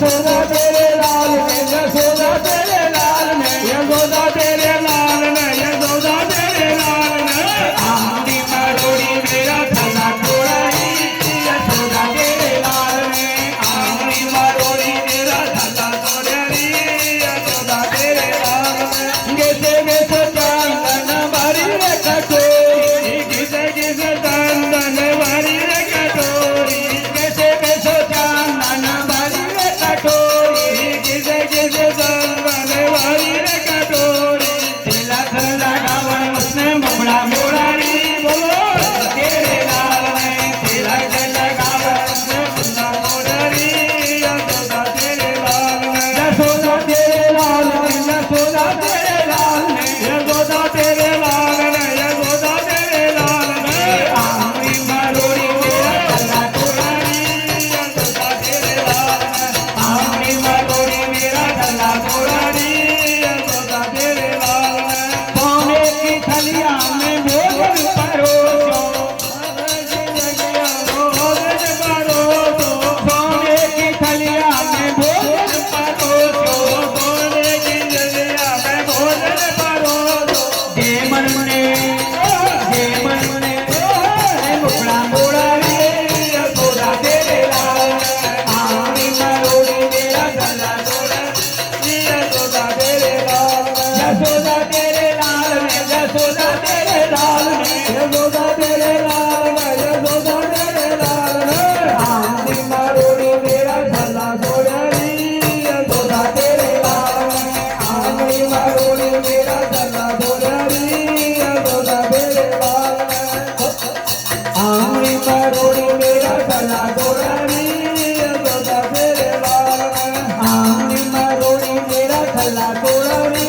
यशोदा तेरे लाल में, यशोदा तेरे लाल में, यशोदा तेरे लाल में, यशोदा तेरे लाल में। आंगली मरोड़ी मेरा थला तोड़ाई, यशोदा तेरे लाल में। आंगली मरोड़ी मेरा थला तोड़ाई, यशोदा तेरे लाल में। गेसे गेसे चंदन भरी रे कटोरी, गेसे गेसे चंदन भरी रे कटोरी, गेसे गेसे चंदन भरी रे कटोरी, गेसे गेसे चंदन भरी रे कटोरी। तिलक लगावन उसने मुखड़ा मोड़ारी, बोलो तेरे लाल में। तिलक लगावन उसने मुखड़ा मोड़ारी, यशोदा तेरे लाल में। यशोदा तेरे लाल में, यशोदा तेरे लाल में, यशोदा तेरे लाल में, यशोदा तेरे लाल में। आंगली मरोड़ी मेरा थला तोड़ारी, यशोदा तेरे लाल में। आंगली मरोड़ी मेरा थला तोड़ारी, यशोदा तेरे लाल में। सोने की थलिया में भोजन परोसो, भोजन परोसो। सोने की थलिया में भोजन परोसो, सोने की थलिया में भोजन परोसो। जे मन ने मुखड़ा मोड़ारी, यशोदा तेरे लाल में। आंगली मरोड़ी मेरा गला तोड़ारी, यशोदा तेरे लाल में। यशोदा तेरे लाल में, यशोदा तेरे लाल में, यशोदा तेरे लाल में, यशोदा तेरे लाल में। आंगली मरोड़ी मेरा गला तोड़ारी, यशोदा तेरे लाल में। आंगली मरोड़ी मेरा गला तोड़ारी, यशोदा तेरे लाल में। आंगली मरोड़ी मेरा गला तोड़ारी, यशोदा तेरे लाल में। आंगली मरोड़ी मेरा गला तोड़ारी,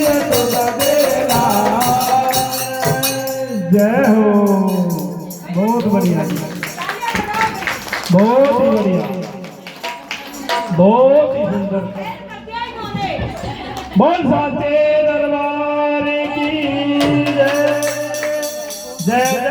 यशोदा तेरे लाल। जय हो। बहुत बढ़िया जी, बहुत ही बढ़िया, बहुत ही सुंदर। बोल साचे दरबार की जय, जय